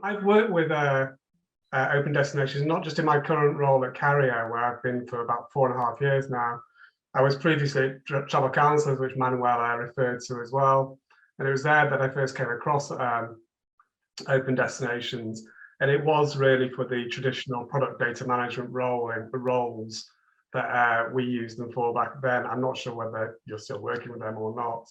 I've worked with open destinations, not just in my current role at Carrier, where I've been for about 4.5 years now. I was previously at Travel Counsellors, which Manuel referred to as well. And it was there that I first came across open destinations. And it was really for the traditional product data management roles that we used them for back then. I'm not sure whether you're still working with them or not.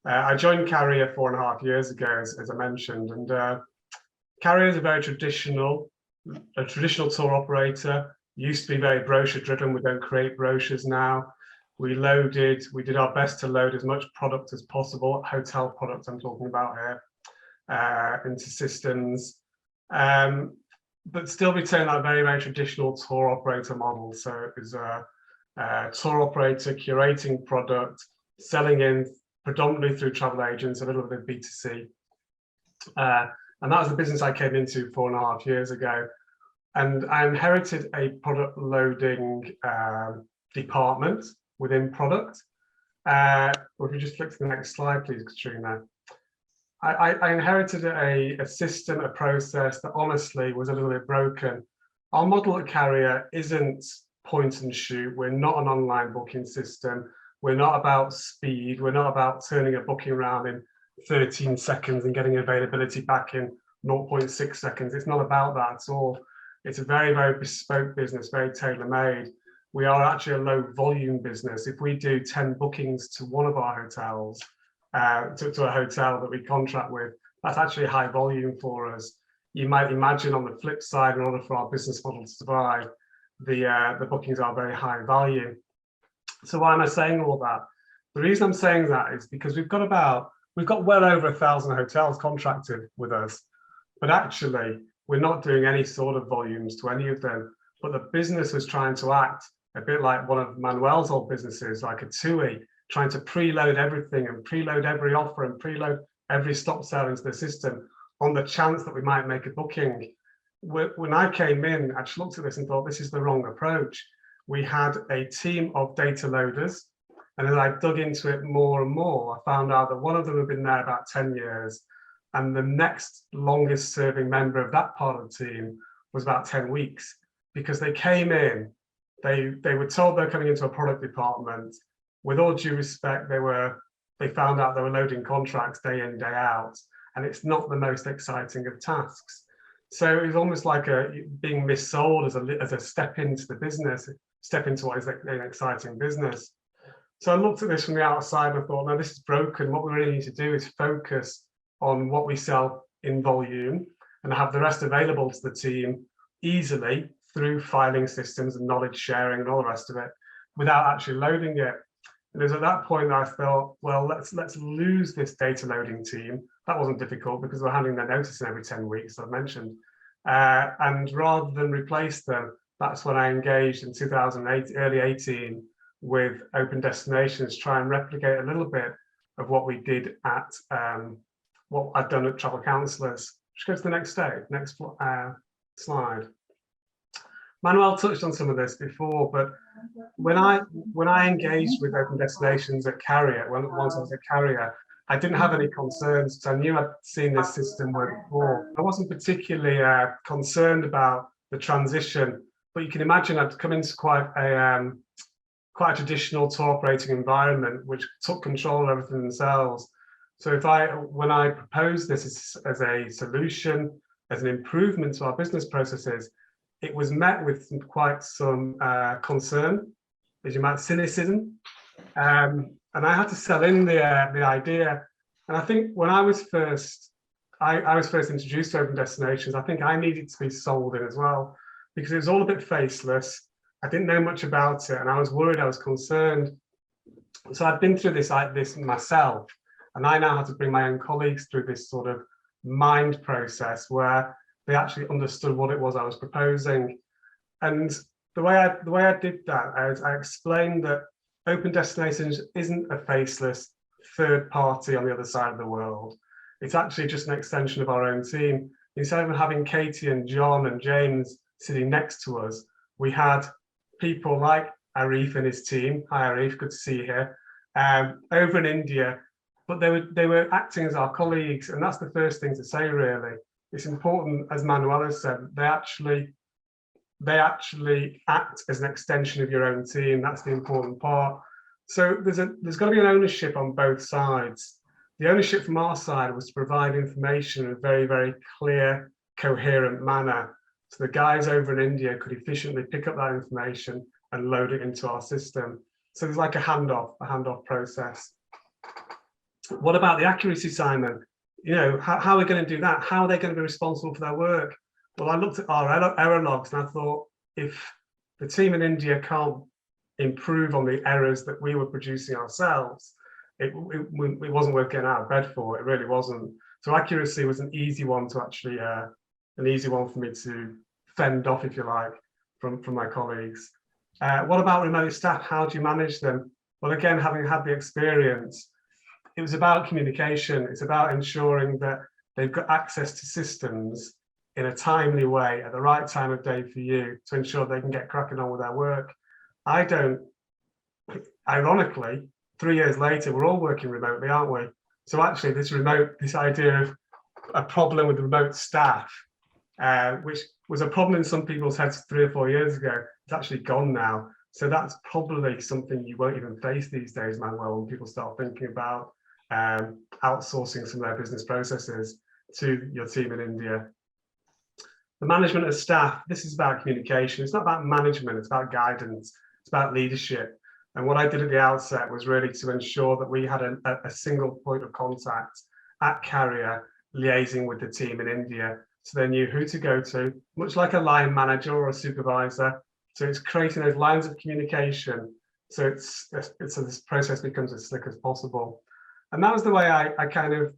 I joined Carrier 4.5 years ago, as I mentioned, and Carrier is a very traditional tour operator. Used to be very brochure driven. We don't create brochures now. We did our best to load as much product as possible, hotel products I'm talking about here, into systems, but still retain that very, very traditional tour operator model. So it was a tour operator curating product, selling in predominantly through travel agents, a little bit of B2C. And that was the business I came into 4.5 years ago. And I inherited a product loading department within product. Or if you just flick to the next slide, please, Katrina. I inherited a system, a process that honestly was a little bit broken. Our model at Carrier isn't point and shoot. We're not an online booking system. We're not about speed. We're not about turning a booking around in 13 seconds and getting availability back in 0.6 seconds. It's not about that at all. It's a very, very bespoke business, very tailor-made. We are actually a low volume business. If we do 10 bookings to one of our hotels, to a hotel that we contract with, that's actually high volume for us. You might imagine on the flip side, in order for our business model to survive, the bookings are very high value. So why am I saying all that? The reason I'm saying that is because we've got well over 1,000 hotels contracted with us, but actually we're not doing any sort of volumes to any of them. But the business was trying to act a bit like one of Manuel's old businesses, like a TUI, trying to preload everything and preload every offer and preload every stop sale into the system on the chance that we might make a booking. When I came in, I just looked at this and thought, this is the wrong approach. We had a team of data loaders, and as I dug into it more and more, I found out that one of them had been there about 10 years, and the next longest serving member of that part of the team was about 10 weeks, because they came in, they were told they're coming into a product department. With all due respect, they found out they were loading contracts day in, day out, and it's not the most exciting of tasks. So it was almost like being missold as a step into the business, step into what is an exciting business. So I looked at this from the outside and I thought, no, this is broken. What we really need to do is focus on what we sell in volume and have the rest available to the team easily through filing systems and knowledge sharing and all the rest of it without actually loading it. And it was at that point that I thought, well, let's lose this data loading team. That wasn't difficult because we're handing their notice in every 10 weeks, I've mentioned. And rather than replace them, that's when I engaged in 2008, early 18, with Open Destinations, try and replicate a little bit of what we did at what I've done at Travel Counsellors. Just go to the next slide. Manuel touched on some of this before, but when I engaged with Open Destinations at Carrier, once I was at Carrier, I didn't have any concerns because I knew I'd seen this system work before. I wasn't particularly concerned about the transition, but you can imagine I'd come into quite a traditional tour operating environment, which took control of everything themselves. So when I proposed this as a solution, as an improvement to our business processes, it was met with quite some concern, as you might, cynicism. And I had to sell in the idea. And I think when I was first introduced to Open Destinations, I think I needed to be sold in as well, because it was all a bit faceless. I didn't know much about it, and I was worried, I was concerned. So I'd been through this myself, and I now had to bring my own colleagues through this sort of mind process where they actually understood what it was I was proposing. And the way I did that is I explained that Open Destinations isn't a faceless third party on the other side of the world. It's actually just an extension of our own team. Instead of having Katie and John and James sitting next to us, we had people like Arif and his team. Hi Arif, good to see you here. Over in India, but they were acting as our colleagues, and that's the first thing to say really. it's important, as Manuel has said, they actually act as an extension of your own team. That's the important part. So there's got to be an ownership on both sides. The ownership from our side was to provide information in a very, very clear, coherent manner. So the guys over in India could efficiently pick up that information and load it into our system. So there's like a handoff process. What about the accuracy, Simon? You know, how are we going to do that? How are they going to be responsible for their work? Well, I looked at our error logs and I thought, if the team in India can't improve on the errors that we were producing ourselves, it wasn't worth getting out of bed for. It really wasn't. So accuracy was an easy one to actually, an easy one for me to fend off, if you like, from my colleagues. What about remote staff? How do you manage them? Well, again, having had the experience, it was about communication. It's about ensuring that they've got access to systems in a timely way at the right time of day for you to ensure they can get cracking on with their work. Ironically, 3 years later, we're all working remotely, aren't we? So actually this idea of a problem with remote staff, which was a problem in some people's heads 3 or 4 years ago, it's actually gone now. So that's probably something you won't even face these days, Manuel, when people start thinking about outsourcing some of their business processes to your team in India. The management of staff, this is about communication. It's not about management, it's about guidance, it's about leadership. And what I did at the outset was really to ensure that we had a single point of contact at Carrier liaising with the team in India. So they knew who to go to, much like a line manager or a supervisor. So it's creating those lines of communication. So so this process becomes as slick as possible. And that was the way I kind of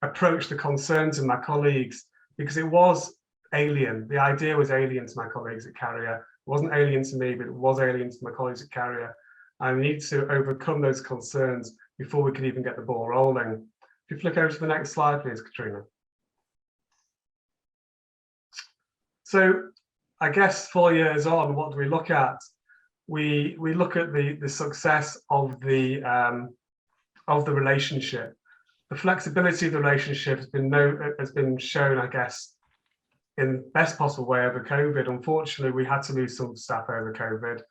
approached the concerns of my colleagues, because it was alien. The idea was alien to my colleagues at Carrier. It wasn't alien to me, but it was alien to my colleagues at Carrier. I need to overcome those concerns before we could even get the ball rolling. If you flick over to the next slide, please, Katrina. So I guess 4 years on, what do we look at? We look at the success of the relationship. The flexibility of the relationship has been shown, I guess, in the best possible way over COVID. Unfortunately, we had to lose some staff over COVID,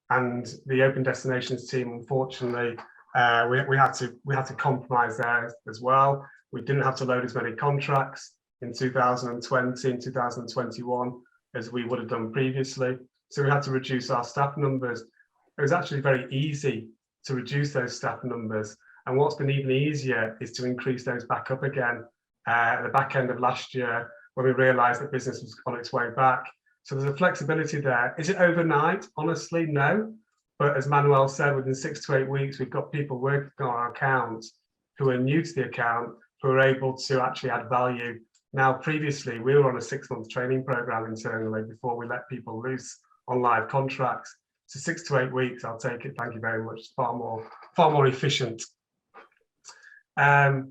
and the Open Destinations team, unfortunately, we had to compromise there as well. We didn't have to load as many contracts in 2020 and 2021 as we would have done previously. So we had to reduce our staff numbers. It was actually very easy to reduce those staff numbers. And what's been even easier is to increase those back up again at the back end of last year, when we realized that business was on its way back. So there's a flexibility there. Is it overnight? Honestly, no. But as Manuel said, within 6 to 8 weeks, we've got people working on our account who are new to the account, who are able to actually add value. Now, previously, we were on a 6-month training program internally before we let people loose on live contracts. So 6 to 8 weeks, I'll take it. Thank you very much. It's far more efficient. Our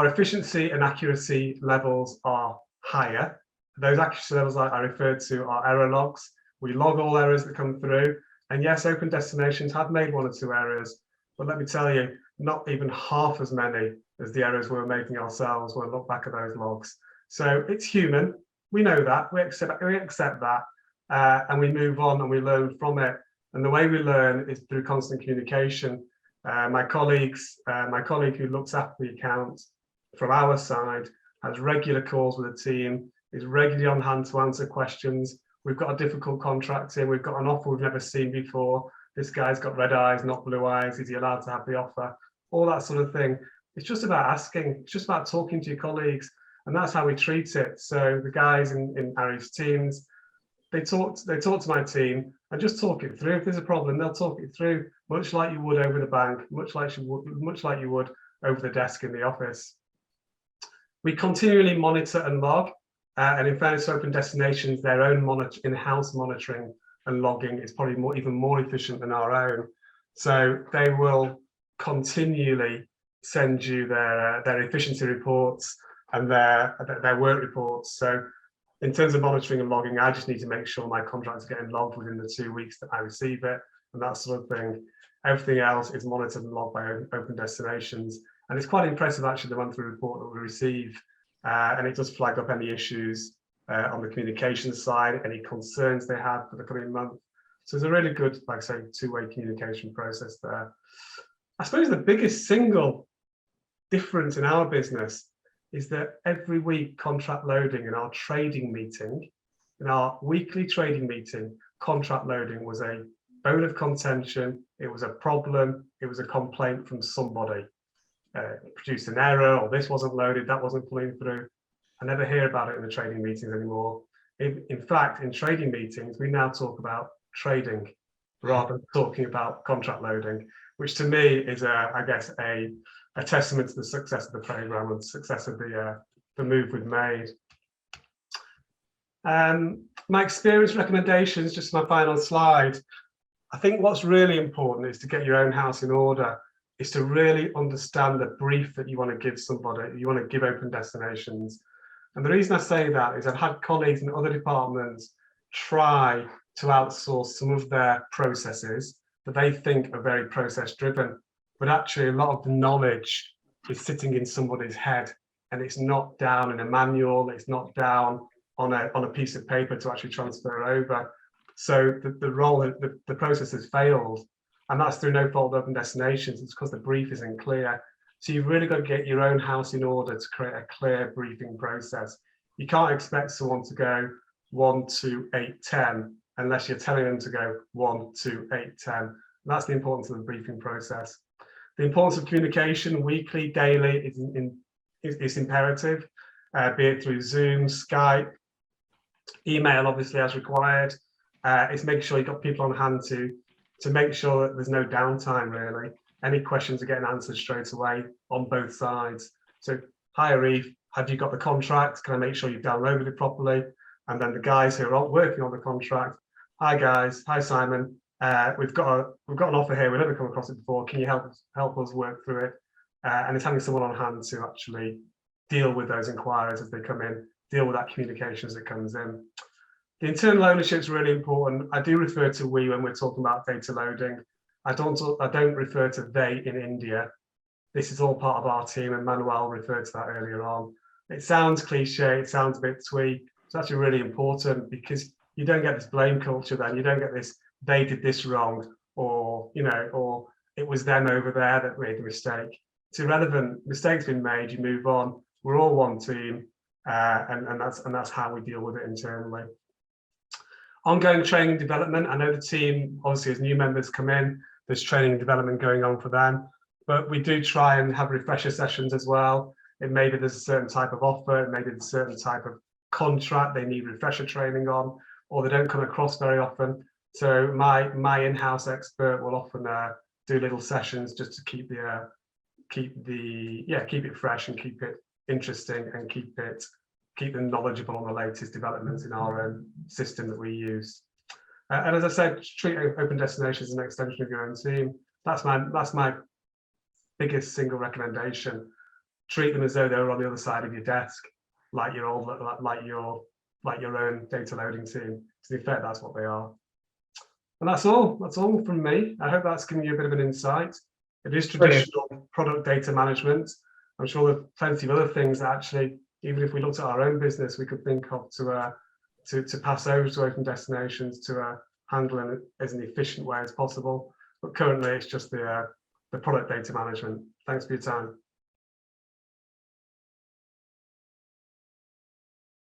efficiency and accuracy levels are higher. Those accuracy levels I referred to are error logs. We log all errors that come through. And yes, Open Destinations have made 1 or 2 errors, but let me tell you, not even half as many as the errors we were making ourselves when we look back at those logs. So it's human. We know that. We accept that, and we move on and we learn from it. And the way we learn is through constant communication. My colleague who looks after the account from our side has regular calls with the team, is regularly on hand to answer questions. We've got a difficult contract in, we've got an offer we've never seen before. This guy's got red eyes, not blue eyes. Is he allowed to have the offer? All that sort of thing. It's just about asking. It's just about talking to your colleagues, and that's how we treat it. So the guys in Ari's teams, they talk to my team and just talk it through. If there's a problem, they'll talk it through, much like you would over the bank, much like you would over the desk in the office. We continually monitor and log, and in fairness to Open Destinations, their own in-house monitoring and logging is probably even more efficient than our own. So they will continually send you their efficiency reports and their work reports. So in terms of monitoring and logging, I just need to make sure my contracts are getting logged within the 2 weeks that I receive it and that sort of thing. Everything else is monitored and logged by Open Destinations. And it's quite impressive, actually, the monthly report that we receive and it does flag up any issues on the communication side, any concerns they have for the coming month. So it's a really good, like I say, two-way communication process there. I suppose the biggest single difference in our business is that every week contract loading in our trading meeting, in our weekly trading meeting, contract loading was a bone of contention. It was a problem. It was a complaint from somebody. Produced an error, or this wasn't loaded, that wasn't pulling through. I never hear about it in the trading meetings anymore. In fact, in trading meetings, we now talk about trading rather than talking about contract loading, which to me is, I guess, a testament to the success of the program and success of the move we've made. My experience recommendations, just my final slide. I think what's really important is to get your own house in order, is to really understand the brief that you want to give somebody, you want to give Open Destinations. And the reason I say that is I've had colleagues in other departments try to outsource some of their processes that they think are very process driven, but actually a lot of the knowledge is sitting in somebody's head, and it's not down in a manual, it's not down on a piece of paper to actually transfer over. So the process has failed, and that's through no fault of Open Destinations. It's because the brief isn't clear. So you've really got to get your own house in order to create a clear briefing process. You can't expect someone to go 1, 2, 8, 10 unless you're telling them to go 1, 2, 8, 10. And that's the importance of the briefing process. The importance of communication, weekly, daily, is imperative, be it through Zoom, Skype, email, obviously, as required. It's making sure you've got people on hand to make sure that there's no downtime, really. Any questions are getting answered straight away on both sides. So, hi Arif, have you got the contract? Can I make sure you've downloaded it properly? And then the guys who are working on the contract, hi guys, hi Simon, we've got an offer here, we've never come across it before, can you help us work through it? And it's having someone on hand to actually deal with those inquiries as they come in, deal with that communication as it comes in. The internal ownership is really important. I do refer to we when we're talking about data loading. I don't refer to they in India. This is all part of our team, and Manuel referred to that earlier on. It sounds cliche, it sounds a bit twee. It's actually really important because you don't get this blame culture then. You don't get this, they did this wrong, or it was them over there that made the mistake. It's irrelevant. Mistakes been made, you move on. We're all one team, and that's how we deal with it internally. Ongoing training and development. I know the team, obviously, as new members come in, there's training and development going on for them, but we do try and have refresher sessions as well. It maybe there's a certain type of offer, maybe there's a certain type of contract they need refresher training on, or they don't come across very often. So my in-house expert will often do little sessions just to keep it fresh and keep it interesting and keep them knowledgeable on the latest developments in our own system that we use. And as I said, treat Open Destinations as an extension of your own team. That's my biggest single recommendation. Treat them as though they're on the other side of your desk, like your own data loading team. To be fair, that's what they are. And that's all. That's all from me. I hope that's given you a bit of an insight. It is traditional product data management. I'm sure there are plenty of other things that actually, even if we looked at our own business, we could think of to pass over to Open Destinations to handle it as an efficient way as possible. But currently, it's just the product data management. Thanks for your time.